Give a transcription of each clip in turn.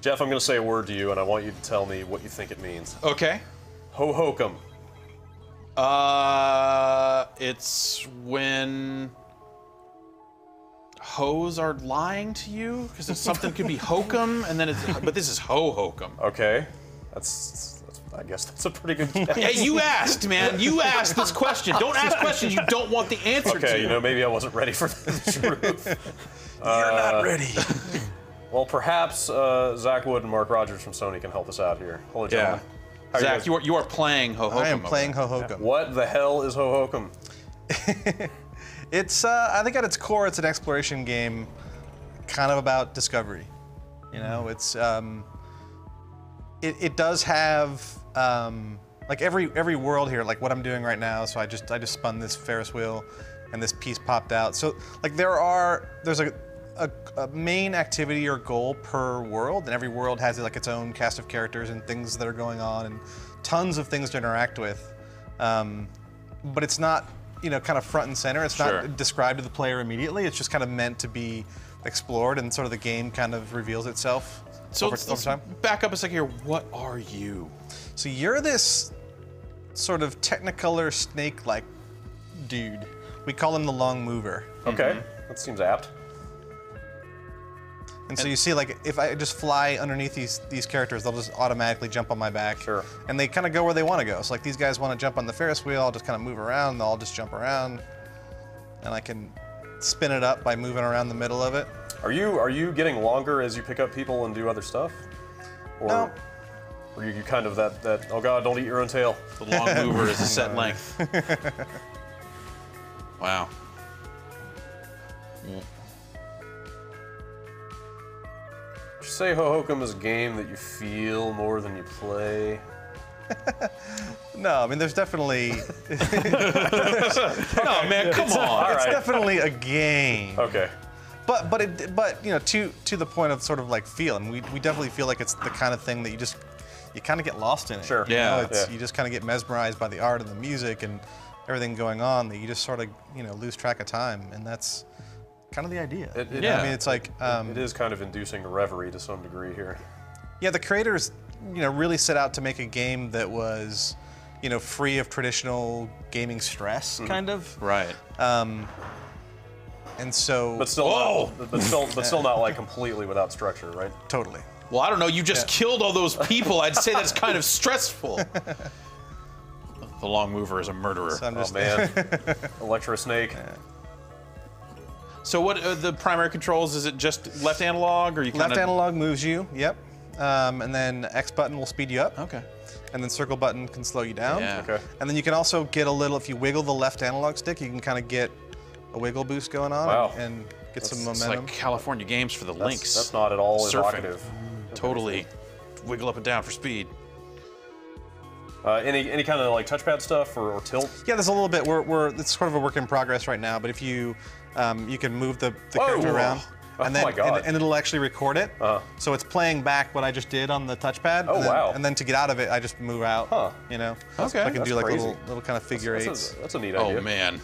Jeff, I'm going to say a word to you, and I want you to tell me what you think it means. Okay. Hohokum. It's when hoes are lying to you, because something could be hokum, and then but this is Hohokum. Okay. I guess that's a pretty good guess. Hey, you asked, man. You asked this question. Don't ask questions you don't want the answer to. Okay, you know, maybe I wasn't ready for the truth. You're not ready. Well, perhaps Zach Wood and Mark Rogers from Sony can help us out here. Hello, gentlemen. How are Zach, you you are playing Hohokum. I am playing Hohokum. What the hell is Hohokum? It's, I think at its core, it's an exploration game kind of about discovery. You know, it's, it does have, like every world here, like what I'm doing right now, so I just spun this Ferris wheel and this piece popped out. So like there's a main activity or goal per world, and every world has like its own cast of characters and things that are going on and tons of things to interact with. But it's not, you know, kind of front and center. It's not described to the player immediately. It's just kind of meant to be explored, and sort of the game kind of reveals itself over time. Back up a second here. What are you? So you're this sort of Technicolor snake-like dude. We call him the Long Mover. Okay, that seems apt. And so you see, like, if I just fly underneath these characters, they'll just automatically jump on my back. Sure. And they kind of go where they want to go. So like these guys want to jump on the Ferris wheel, I'll just kind of move around, they'll all just jump around. And I can spin it up by moving around the middle of it. Are you getting longer as you pick up people and do other stuff? Or No. Or are you kind of that, oh God, don't eat your own tail? The Long Mover is a set length. Wow. Would you say Hohokum is a game that you feel more than you play? No, I mean, there's definitely... No, man, come on. It's definitely a game. Okay. But you know, to the point of sort of like feel, and we definitely feel like it's the kind of thing that you kind of get lost in it. Sure. Yeah. You know, you just kind of get mesmerized by the art and the music and everything going on, that you just sort of, you know, lose track of time, and that's kind of the idea. Yeah. I mean, it's like it is kind of inducing reverie to some degree here. yeah, the creators, you know, really set out to make a game that was, you know, free of traditional gaming stress, kind of. Right. And so. But still, but still not like completely without structure, right? Totally. Well, I don't know. You just killed all those people. I'd say that's kind of stressful. The Long Mover is a murderer. So I'm just, Oh man, Electro Snake. So what the primary controls? Is it just left analog, or you kind Left of... analog moves you, yep. And then X button will speed you up. Okay. And then circle button can slow you down. Yeah. Okay. And then you can also get a little, if you wiggle the left analog stick, you can kind of get a wiggle boost going on. Wow. And get some It's momentum. like California Games for the Lynx. That's not at all Surfing. evocative. Totally. Wiggle up and down for speed. Any kind of like touchpad stuff or tilt? Yeah, there's a little bit. It's sort of a work in progress right now. But if you you can move the character around, and then my God. and it'll actually record it. So it's playing back what I just did on the touchpad. Oh, and then, wow. And then to get out of it, I just move out. Huh. You know. Okay. So I can That's do like crazy. little kind of figure eights. That's a neat idea. Oh man.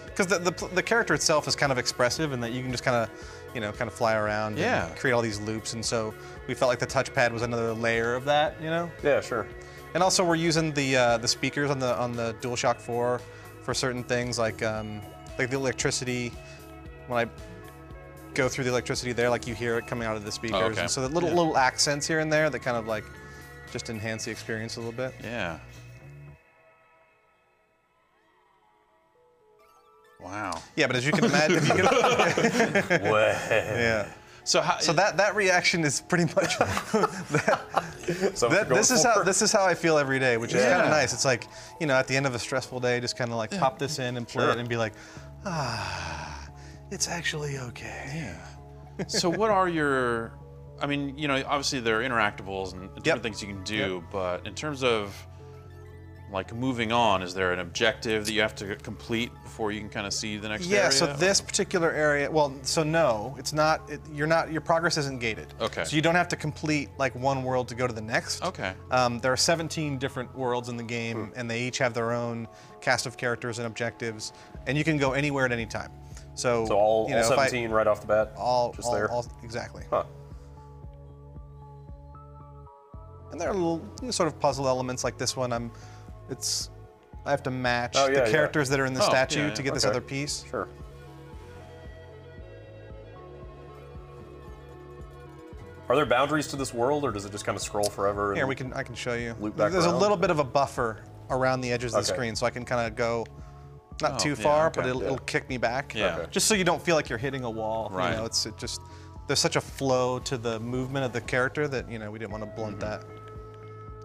Because the character itself is kind of expressive, and that you can just kind of, you know, kind of fly around Yeah. and create all these loops. And so we felt like the touchpad was another layer of that, you know. Yeah, sure. And also we're using the speakers on the DualShock 4 for certain things, like the electricity. When I go through the electricity there, like you hear it coming out of the speakers. okay. And so the little accents here and there that kind of like just enhance the experience a little bit. Yeah. Wow. Yeah, but as you can imagine, if you can, yeah. So how, So that reaction is pretty much this is how I feel every day, which is kind of nice. It's like, you know, at the end of a stressful day, just kind of like pop this in and play it and be like, it's actually okay. Yeah. So what are your? I mean, you know, obviously there are interactables and different things you can do, but in terms of like moving on, is there an objective that you have to complete before you can kind of see the next area? Yeah, so this particular area, well, so no, it's not, your progress isn't gated. Okay. So you don't have to complete like one world to go to the next. Okay. There are 17 different worlds in the game, and they each have their own cast of characters and objectives, and you can go anywhere at any time. So all, you know, all 17 right off the bat? Just there? Exactly. Huh. And there are little sort of puzzle elements like this one. I have to match Oh, yeah, the characters that are in the statue to get this Okay. other piece. Sure. Are there boundaries to this world, or does it just kind of scroll forever? Here, I can show you. Loop back There's a around? little bit of a buffer around the edges of the Okay. screen, so I can kind of go not Oh, too yeah, far, okay. but it'll kick me back. Yeah. Okay. Just so you don't feel like you're hitting a wall. Right. You know, there's such a flow to the movement of the character that, you know, we didn't want to blunt that.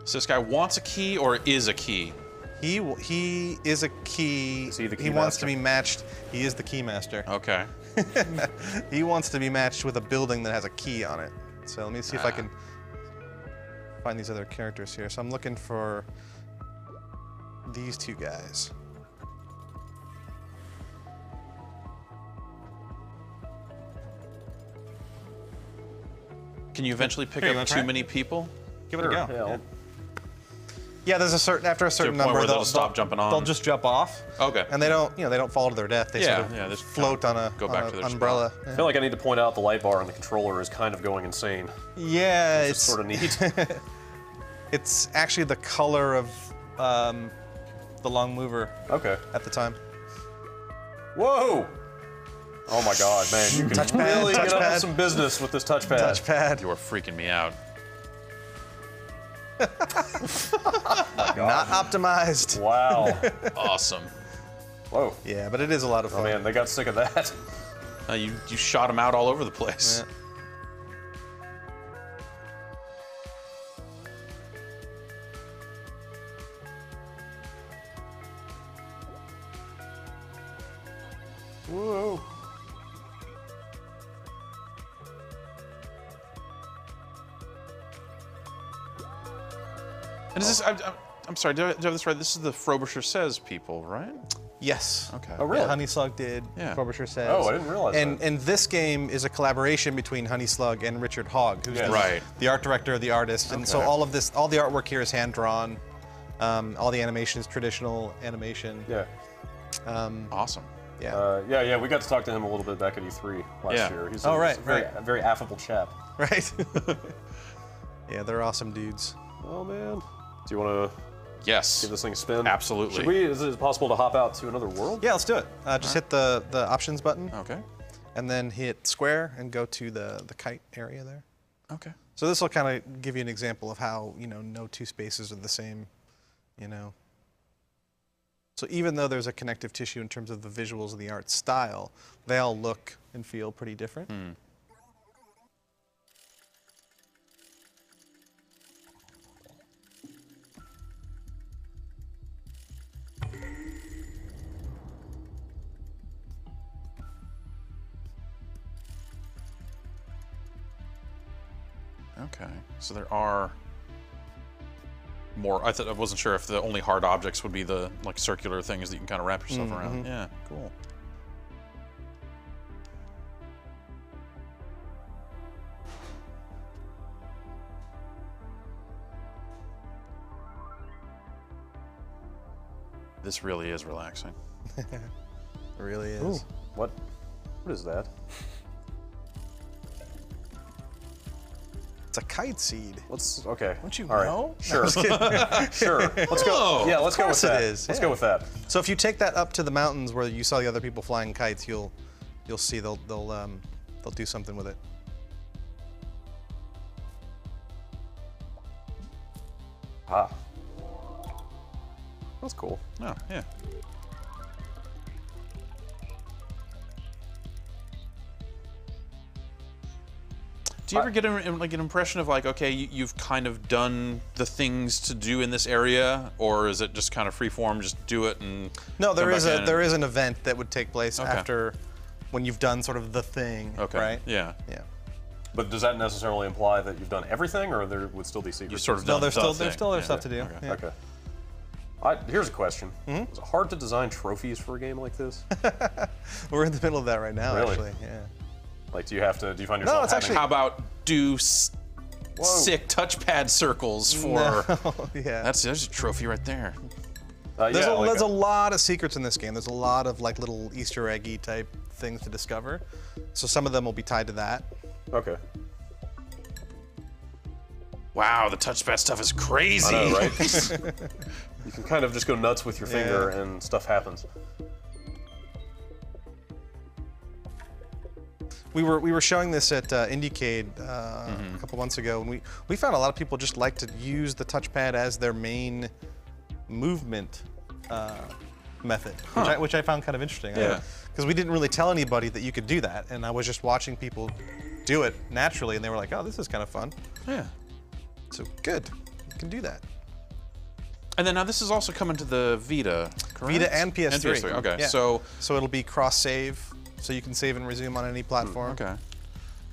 So this guy wants a key or is a key? He is a key. Is he the key He wants master? to be matched. He is the key master. Okay. He wants to be matched with a building that has a key on it. So let me see if I can find these other characters here. So I'm looking for these two guys. Can you eventually pick Here, you up wanna too try it? many people? Give it Sure, a go. yeah, Yeah, there's after a certain point number where they'll stop jumping on? They'll just jump off. Okay. And they don't fall to their death. They Yeah, sort of yeah, just float on a go back on to a their spot. umbrella. I feel like I need to point out the light bar on the controller is kind of going insane. Yeah, It's sort of neat. it's actually the color of the long mover Okay. at the time. Whoa! Oh my God, man! You can Touchpad, really get up touchpad. to some business with this touchpad. Touchpad. You are freaking me out. Not optimized. Wow. Awesome. Whoa. Yeah, but it is a lot of Oh fun. man, they got sick of that. You shot him out all over the place. Yeah. Whoa. And is this? I'm sorry. Do I have this right? This is the Frobisher Says people, right? Yes. Okay. Oh really? Yeah, Honey Slug did. Yeah. Frobisher Says. Oh, I didn't realize and, that. And this game is a collaboration between Honey Slug and Richard Hogg, who's Yes. Right. the art director, the artist, and so Okay. all the artwork here is hand drawn. All the animation is traditional animation. Yeah. Awesome. Yeah. Yeah. We got to talk to him a little bit back at E3 last Yeah. year. He's Oh, right, he's a right. very affable chap. Right. Yeah, they're awesome dudes. Oh man. Do you want to Yes. give this thing a spin? Absolutely. Should we? Is it possible to hop out to another world? Yeah, let's do it. Just hit the options button, Okay. and then hit square and go to the kite area there. Okay. So this will kind of give you an example of how, you know, no two spaces are the same, you know. So even though there's a connective tissue in terms of the visuals and the art style, they all look and feel pretty different. Okay. So there are more. I wasn't sure if the only hard objects would be the like circular things that you can kind of wrap yourself around. Yeah. Cool. This really is relaxing. It really is. What is that? It's a kite seed. Okay. Don't you All right. know? Sure. Sure. Let's go. Oh, Yeah, let's go with course it that. is, Let's yeah. go with that. So if you take that up to the mountains where you saw the other people flying kites, you'll see they'll do something with it. Ah. That's cool. Oh, yeah. Do you ever get like an impression of like, okay, you've kind of done the things to do in this area, or is it just kind of free form, just do it and No, there come is back in? there is an event that would take place Okay. after when you've done sort of the thing, Okay. right? Yeah. Yeah. But does that necessarily imply that you've done everything, or there would still be secrets? You sort of No, done there's the still thing. there's still other Yeah. stuff to do. Okay. Yeah. Okay. Here's a question. Is it hard to design trophies for a game like this? We're in the middle of that right now, Really? actually. Yeah. Like, do you find yourself it's having... actually- How about do sick touchpad circles for? Yeah. There's a trophy right there. There's yeah, a, like there's a lot of secrets in this game. There's a lot of like little Easter eggy type things to discover. So some of them will be tied to that. Okay. Wow, the touchpad stuff is crazy. I know, right? You can kind of just go nuts with your finger and stuff happens. We were showing this at Indiecade a couple months ago, and we found a lot of people just like to use the touchpad as their main movement method, which I found kind of interesting. Yeah. Because we didn't really tell anybody that you could do that, and I was just watching people do it naturally, and they were like, "Oh, this is kind of fun." Yeah. So good, you can do that. And then now this is also coming to the Vita, correct? Vita and PS3. And PS3. Okay. Yeah. So it'll be cross save, so you can save and resume on any platform. okay.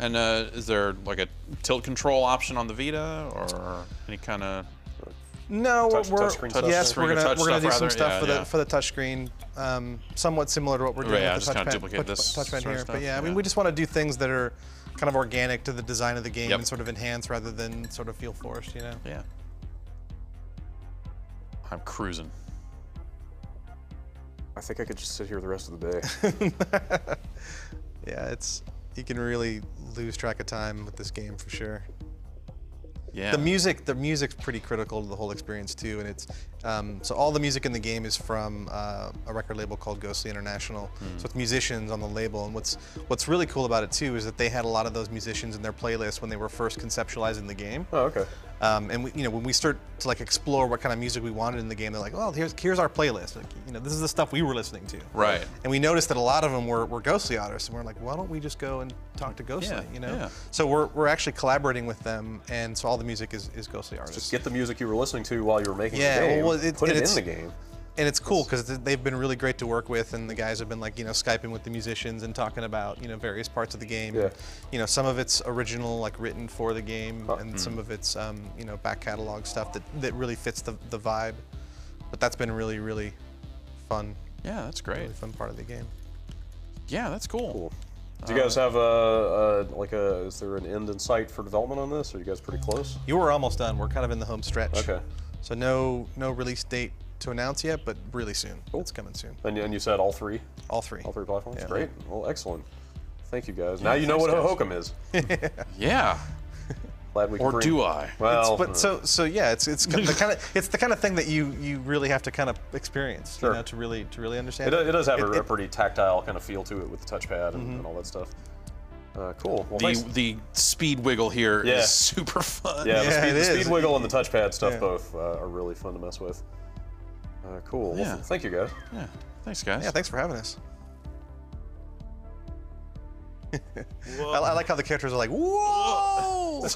And is there like a tilt control option on the Vita, or any kind of? No, touchscreen stuff? yes, we're gonna do some stuff yeah. for the touchscreen, somewhat similar to what we're doing Yeah, with just the kind of touchpad, duplicate this touchpad sort of here. stuff, But yeah, I mean, yeah. we just want to do things that are kind of organic to the design of the game Yep. and sort of enhance rather than sort of feel forced, you know? Yeah. I'm cruising. I think I could just sit here the rest of the day. Yeah, you can really lose track of time with this game for sure. Yeah. The music's pretty critical to the whole experience too, and it's so all the music in the game is from a record label called Ghostly International. So it's musicians on the label, and what's really cool about it too is that they had a lot of those musicians in their playlist when they were first conceptualizing the game. Oh, okay. And when we start to like explore what kind of music we wanted in the game, they're like, well, here's our playlist. Like, this is the stuff we were listening to. Right. And we noticed that a lot of them were Ghostly artists, and we're like, why don't we just go and talk to Ghostly? Yeah, yeah. So we're actually collaborating with them, and so all the music is Ghostly artists. Just get the music you were listening to while you were making Yeah, the game. well, put it it's- in the game. And it's cool because they've been really great to work with, and the guys have been like, Skyping with the musicians and talking about, various parts of the game. Yeah. Some of it's original, like written for the game, and some of it's, back catalog stuff that really fits the vibe. But that's been really, really fun. Yeah, that's great. Really fun part of the game. Yeah, that's cool. Cool. Do you guys have is there an end in sight for development on this? Are you guys pretty close? You were almost done. We're kind of in the home stretch. Okay. So no release date to announce yet, but really soon. Cool. It's coming soon. And you said all three? All three. All three platforms? Yeah. Great. Well, excellent. Thank you, guys. Now you know what Hohokum is. Yeah. Glad we can Or bring... do I? Well, So yeah, it's the kind of thing that you really have to kind of experience, Sure. to really understand. it does have a pretty tactile kind of feel to it with the touchpad and all that stuff. Cool. Well, thanks. The speed wiggle here is Yeah. super fun. Yeah, Yeah, it the is. speed wiggle and the touchpad stuff Yeah. both are really fun to mess with. Cool. Yeah. Well, thank you, guys. Yeah. Thanks, guys. Yeah, thanks for having us. I like how the characters are like, whoa!